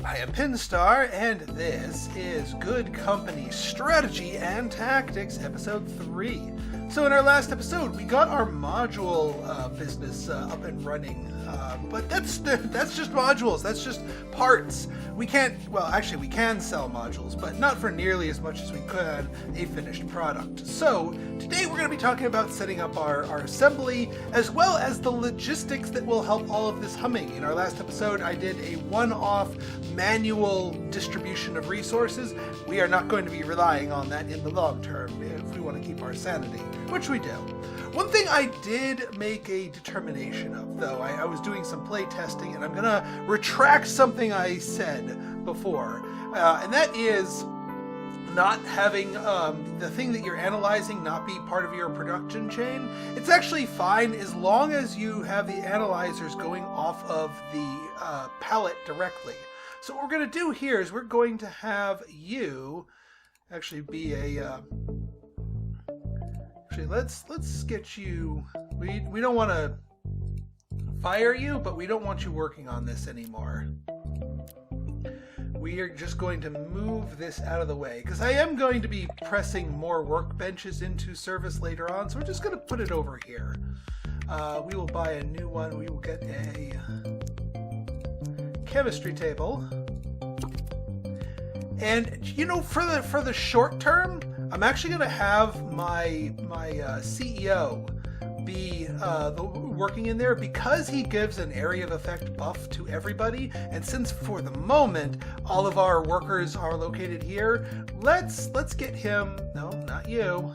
I am Pinstar, and this is Good Company Strategy and Tactics, Episode 3. So in our last episode, we got our module business up and running, but that's just modules, that's just parts. We can't, well, actually we can sell modules, but not for nearly as much as we could a finished product. So today we're going to be talking about setting up our assembly, as well as the logistics that will help all of this humming. In our last episode, I did a one-off manual distribution of resources. We are not going to be relying on that in the long term if we want to keep our sanity, which we do. One thing I did make a determination of, though, I was doing some play testing, and I'm going to retract something I said before, and that is not having the thing that you're analyzing not be part of your production chain. It's actually fine as long as you have the analyzers going off of the pallet directly. So what we're going to do here is we're going to have you actually be a... Actually, let's get you... We don't want to fire you, but we don't want you working on this anymore. We are just going to move this out of the way, because I am going to be pressing more workbenches into service later on, so we're just going to put it over here. We will buy a new one. We will get a chemistry table. And, you know, for the short term, I'm actually going to have my CEO be working in there, because he gives an area of effect buff to everybody, and since for the moment all of our workers are located here, let's get him, no, not you,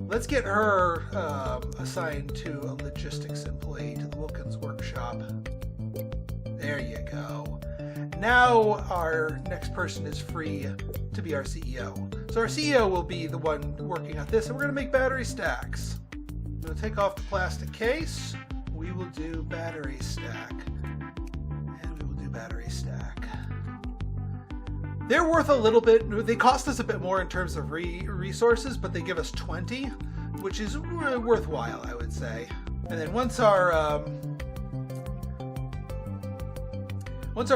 let's get her assigned to a logistics employee to the Wilkins workshop. There you go. Now our next person is free to be our CEO. So our CEO will be the one working on this, and we're going to make battery stacks. I'm going to take off the plastic case. We will do battery stack. And we will do battery stack. They're worth a little bit. They cost us a bit more in terms of resources, but they give us 20, which is worthwhile, I would say. And then once our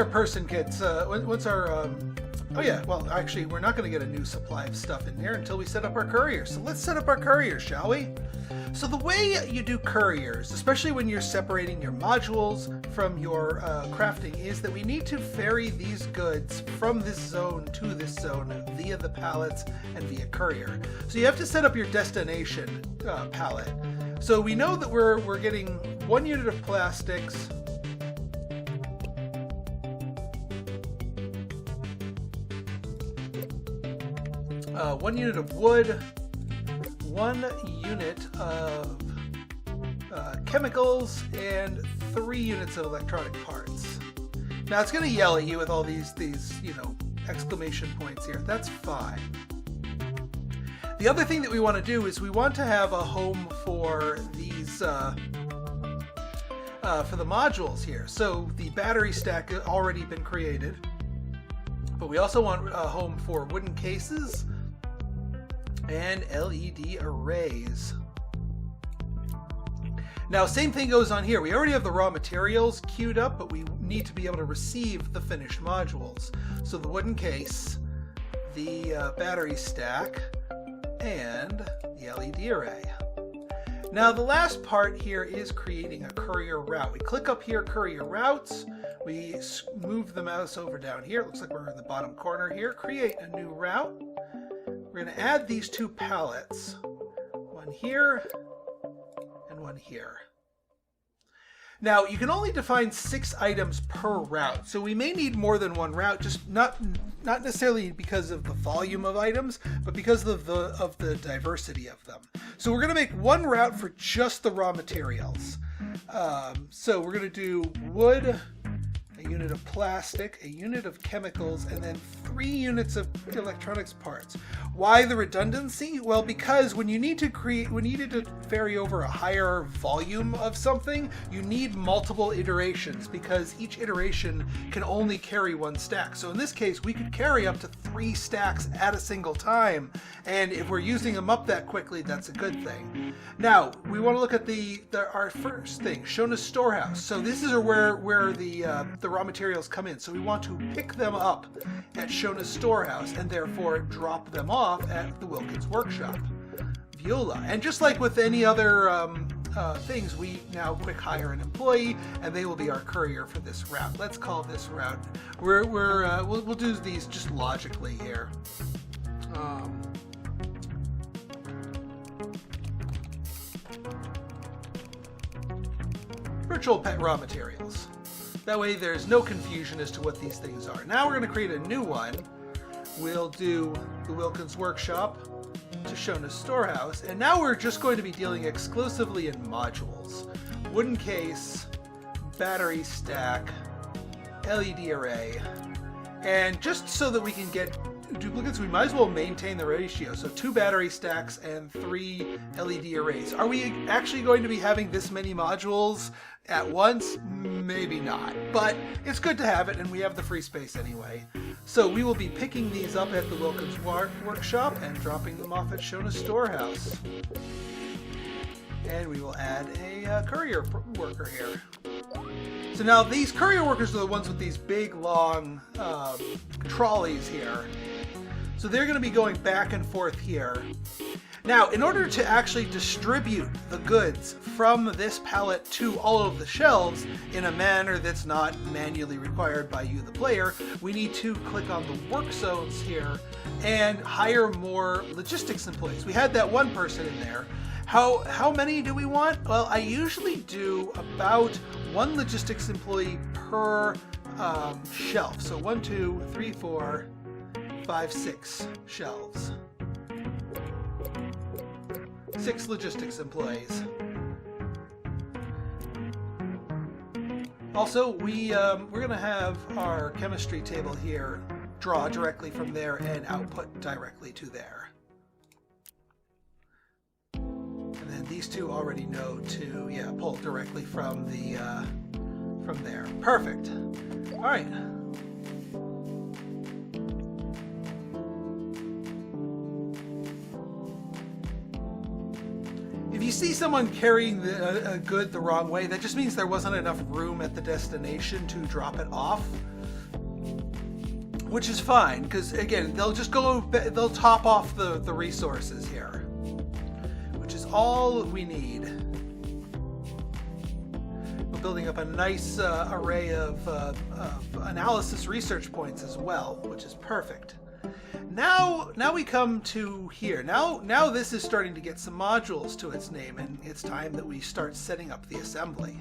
person gets, oh yeah, well actually we're not going to get a new supply of stuff in there until we set up our couriers. So let's set up our couriers, shall we? So the way you do couriers, especially when you're separating your modules from your crafting, is that we need to ferry these goods from this zone to this zone via the pallets and via courier. So you have to set up your destination pallet. So we know that we're getting 1 unit of plastics, 1 unit of wood, 1 unit of chemicals, and 3 units of electronic parts. Now it's going to yell at you with all these you know, exclamation points here. That's fine. The other thing that we want to do is we want to have a home for these for the modules here. So the battery stack has already been created, but we also want a home for wooden cases and LED arrays. Now, same thing goes on here. We already have the raw materials queued up, but we need to be able to receive the finished modules. So the wooden case, the battery stack, and the LED array. Now, the last part here is creating a courier route. We click up here, courier routes. We move the mouse over down here. It looks like we're in the bottom corner here. Create a new route. We're going to add these 2 pallets, one here and one here. Now, you can only define 6 items per route, so we may need more than 1 route, just not necessarily because of the volume of items, but because of the diversity of them. So we're going to make 1 route for just the raw materials. So we're going to do wood, a unit of plastic, a unit of chemicals, and then 3 units of electronics parts. Why the redundancy? Well, because when you need to ferry over a higher volume of something, you need multiple iterations, because each iteration can only carry 1 stack. So in this case, we could carry up to 3 stacks at a single time, and if we're using them up that quickly, that's a good thing. Now, we want to look at our first thing, Shona's storehouse. So this is where the the raw materials come in. So we want to pick them up at Shona's storehouse and therefore drop them off at the Wilkins workshop. Viola. And just like with any other things, we now quick hire an employee and they will be our courier for this route. Let's call this route. We'll do these just logically here. Virtual pet raw materials. That way there's no confusion as to what these things are. Now we're going to create a new one. We'll do the Wilkins workshop to Shona's storehouse, and now we're just going to be dealing exclusively in modules. Wooden case, battery stack, LED array, and just so that we can get duplicates, we might as well maintain the ratio. So 2 battery stacks and 3 LED arrays. Are we actually going to be having this many modules at once? Maybe not, but it's good to have it, and we have the free space anyway. So we will be picking these up at the Wilkins workshop and dropping them off at Shona's storehouse. And we will add a courier worker here. So now these courier workers are the ones with these big long trolleys here. So they're going to be going back and forth here. Now, in order to actually distribute the goods from this pallet to all of the shelves in a manner that's not manually required by you, the player, we need to click on the work zones here and hire more logistics employees. We had that one person in there. How many do we want? Well, I usually do about 1 logistics employee per shelf. So 1, 2, 3, 4, 5, 6 shelves. 6 logistics employees. Also, we're going to have our chemistry table here draw directly from there and output directly to there. And then these two already know to pull directly from the from there. Perfect. All right. If you see someone carrying a good the wrong way, that just means there wasn't enough room at the destination to drop it off, which is fine, because again, they'll top off the resources here, which is all we need. We're building up a nice array of analysis research points as well, which is perfect. Now we come to here. Now this is starting to get some modules to its name, and it's time that we start setting up the assembly.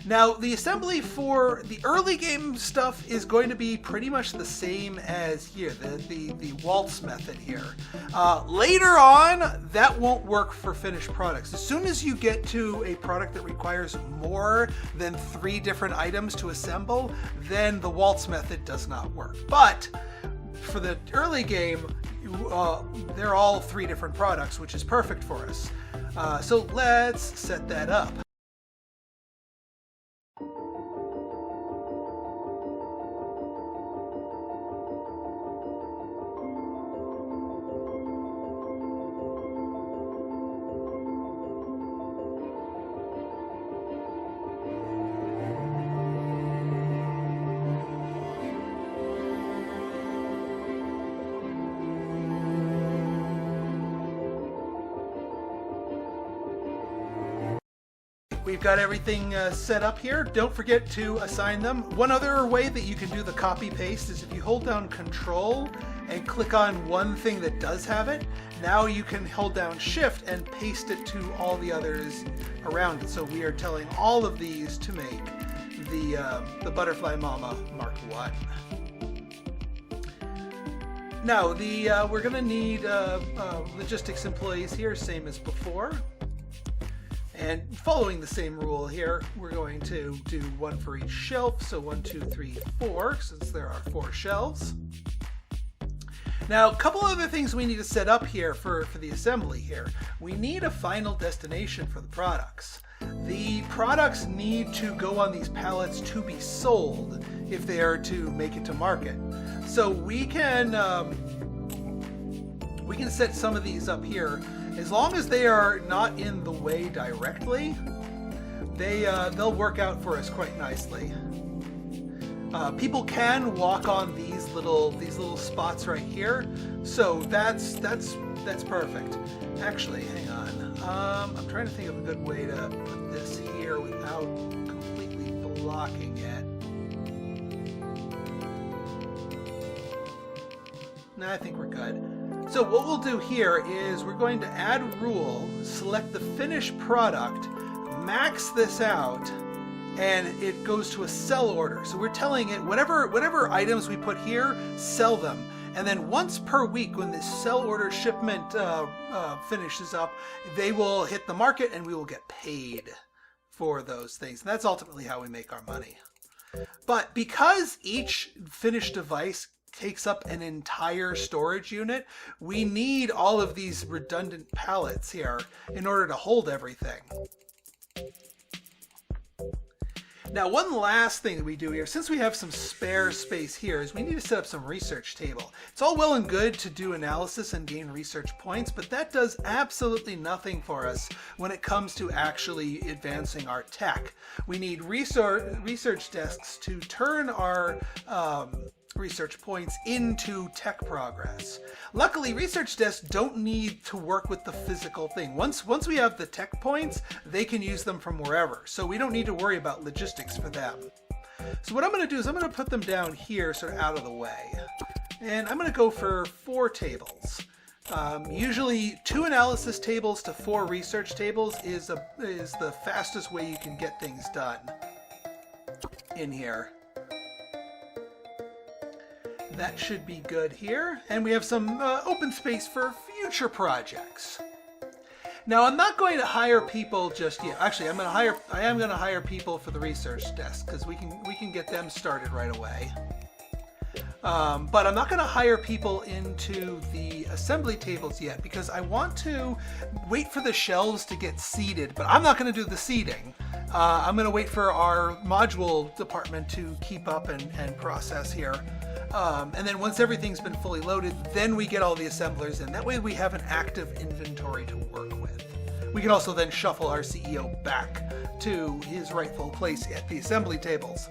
Now, the assembly for the early game stuff is going to be pretty much the same as here, the waltz method here. Later on, that won't work for finished products. As soon as you get to a product that requires more than 3 different items to assemble, then the waltz method does not work. But for the early game, they're all 3 different products, which is perfect for us. So let's set that up. We've got everything set up here. Don't forget to assign them. One other way that you can do the copy paste is if you hold down Control and click on one thing that does have it, now you can hold down Shift and paste it to all the others around it. So we are telling all of these to make the Butterfly Mama Mark 1. Now we're going to need logistics employees here, same as before. And following the same rule here, we're going to do 1 for each shelf. So 1, 2, 3, 4, since there are 4 shelves. Now, a couple other things we need to set up here for the assembly here. We need a final destination for the products. The products need to go on these pallets to be sold if they are to make it to market. So we can set some of these up here. As long as they are not in the way directly, they'll work out for us quite nicely. People can walk on these little spots right here, so that's perfect. Actually, hang on. I'm trying to think of a good way to put this here without completely blocking it. No, I think we're good. So what we'll do here is we're going to add rule, select the finished product, max this out, and it goes to a sell order. So we're telling it whatever items we put here, sell them. And then once per week, when this sell order shipment finishes up, they will hit the market and we will get paid for those things. And that's ultimately how we make our money. But because each finished device takes up an entire storage unit, we need all of these redundant pallets here in order to hold everything. Now, one last thing that we do here, since we have some spare space here, is we need to set up some research table. It's all well and good to do analysis and gain research points, but that does absolutely nothing for us when it comes to actually advancing our tech. We need research desks to turn our research points into tech progress. Luckily, research desks don't need to work with the physical thing. Once we have the tech points, they can use them from wherever. So we don't need to worry about logistics for them. So what I'm going to do is I'm going to put them down here sort of out of the way. And I'm going to go for 4 tables. Usually 2 analysis tables to 4 research tables is the fastest way you can get things done in here. That should be good here. And we have some open space for future projects. Now, I'm not going to hire people just yet. Actually, I am going to hire people for the research desk because we can get them started right away. But I'm not going to hire people into the assembly tables yet because I want to wait for the shelves to get seated, but I'm not going to do the seating. I'm going to wait for our module department to keep up and process here. And then once everything's been fully loaded, then we get all the assemblers in. That way we have an active inventory to work with. We can also then shuffle our CEO back to his rightful place at the assembly tables.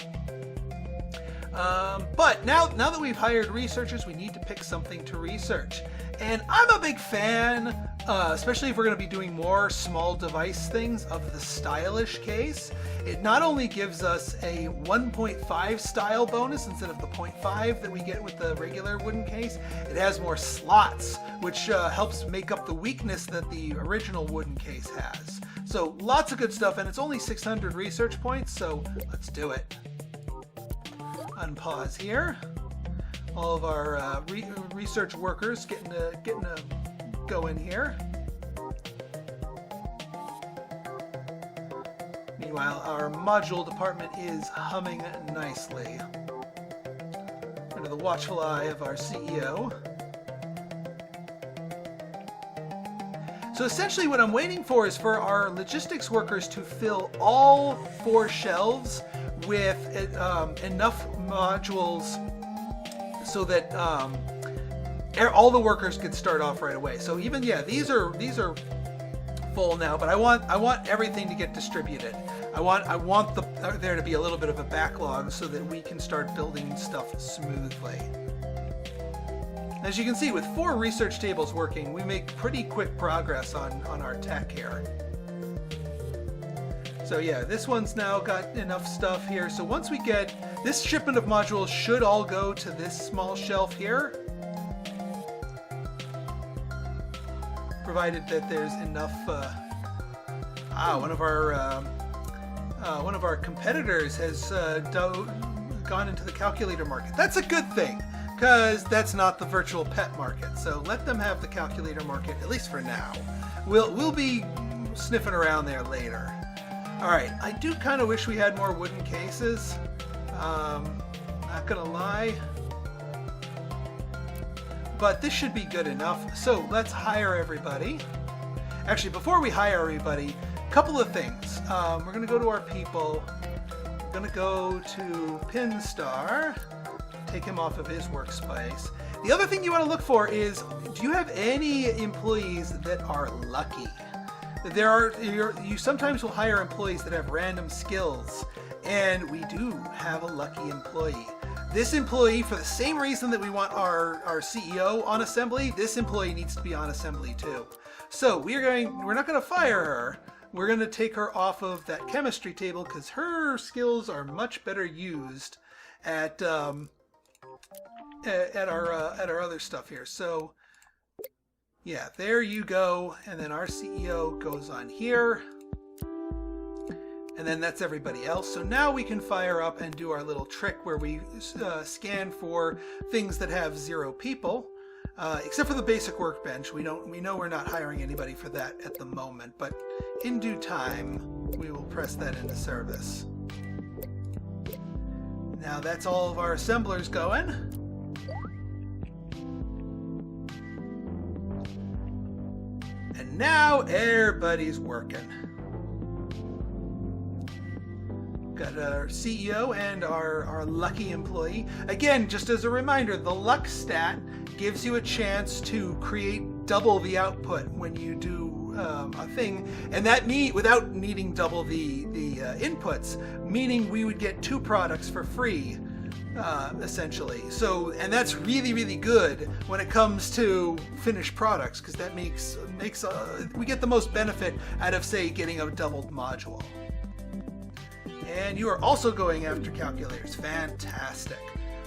But now that we've hired researchers, we need to pick something to research. And I'm a big fan, especially if we're going to be doing more small device things, of the stylish case. It not only gives us a 1.5 style bonus instead of the 0.5 that we get with the regular wooden case, it has more slots, which helps make up the weakness that the original wooden case has. So lots of good stuff, and it's only 600 research points, so let's do it. Unpause here. All of our research workers getting a go in here. Meanwhile, our module department is humming nicely under the watchful eye of our CEO. So essentially what I'm waiting for is for our logistics workers to fill all 4 shelves with enough modules so that all the workers could start off right away. So even, yeah, these are full now, but I want everything to get distributed. I want there to be a little bit of a backlog so that we can start building stuff smoothly. As you can see, with 4 research tables working, we make pretty quick progress on our tech here. So yeah, this one's now got enough stuff here. So once we get this shipment of modules, should all go to this small shelf here, provided that there's enough. One of our competitors has gone into the calculator market. That's a good thing, because that's not the virtual pet market. So let them have the calculator market, at least for now. We'll be sniffing around there later. All right, I do kind of wish we had more wooden cases. Not gonna lie, but this should be good enough. So let's hire everybody. Actually, before we hire everybody, a couple of things. We're gonna go to our people. We're gonna go to Pinstar, take him off of his workspace. The other thing you want to look for is, do you have any employees that are lucky? You sometimes will hire employees that have random skills, And we do have a lucky employee. This employee, for the same reason that we want our CEO on assembly, this employee needs to be on assembly too. So we're not going to fire her. We're going to take her off of that chemistry table because her skills are much better used at our other stuff here. So yeah, there you go. And then our CEO goes on here. And then that's everybody else. So now we can fire up and do our little trick where we scan for things that have 0 people, except for the basic workbench. We know we're not hiring anybody for that at the moment, but in due time, we will press that into service. Now that's all of our assemblers going. And now everybody's working. Got our CEO and our lucky employee. Again, just as a reminder, the luck stat gives you a chance to create double the output when you do a thing, and that without needing double the inputs, meaning we would get 2 products for free, essentially. So, and that's really, really good when it comes to finished products, because that makes we get the most benefit out of, say, getting a doubled module. And you are also going after calculators. Fantastic.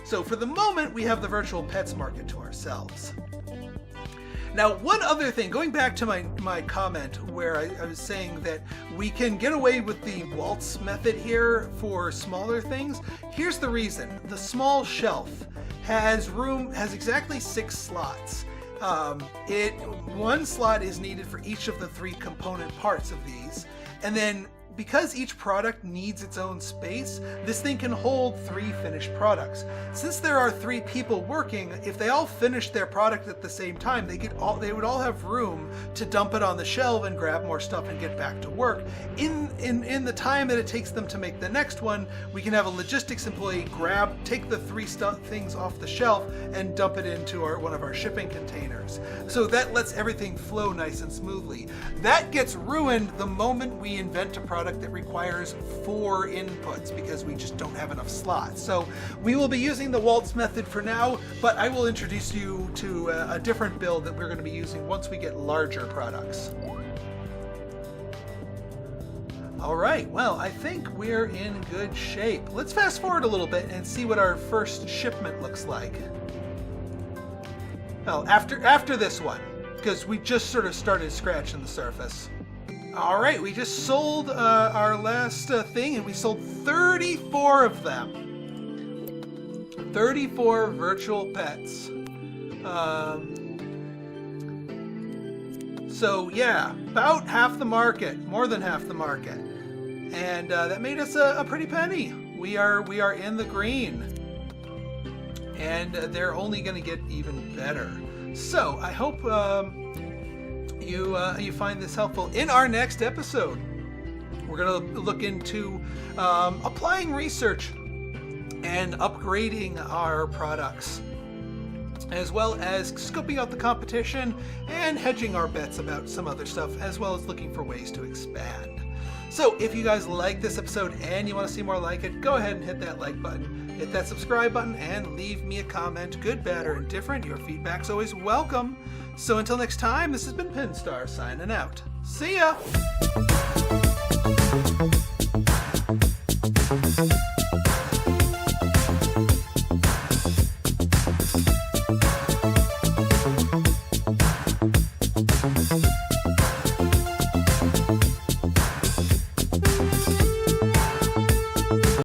So for the moment, we have the virtual pets market to ourselves. Now, one other thing, going back to my comment where I was saying that we can get away with the waltz method here for smaller things. Here's the reason. The small shelf has exactly 6 slots. One slot is needed for each of the 3 component parts of these. And then because each product needs its own space, this thing can hold 3 finished products. Since there are 3 people working, if they all finish their product at the same time, they would all have room to dump it on the shelf and grab more stuff and get back to work. In the time that it takes them to make the next one, we can have a logistics employee take the 3 things off the shelf and dump it into one of our shipping containers. So that lets everything flow nice and smoothly. That gets ruined the moment we invent a product that requires 4 inputs because we just don't have enough slots. So we will be using the waltz method for now, but I will introduce you to a different build that we're going to be using once we get larger products. All right, well, I think we're in good shape. Let's fast forward a little bit and see what our first shipment looks like. Well, after this one, because we just sort of started scratching the surface. All right, we just sold our last thing, and we sold 34 of them. 34 virtual pets. So yeah, about half the market, more than half the market, and that made us a pretty penny. We are in the green, and they're only going to get even better. So I hope you find this helpful. In our next episode, we're going to look into applying research and upgrading our products, as well as scoping out the competition and hedging our bets about some other stuff, as well as looking for ways to expand. So if you guys like this episode and you want to see more like it, go ahead and hit that like button, hit that subscribe button, and leave me a comment, good, bad, or indifferent. Your feedback's always welcome. So until next time, this has been Pinstar signing out. See ya!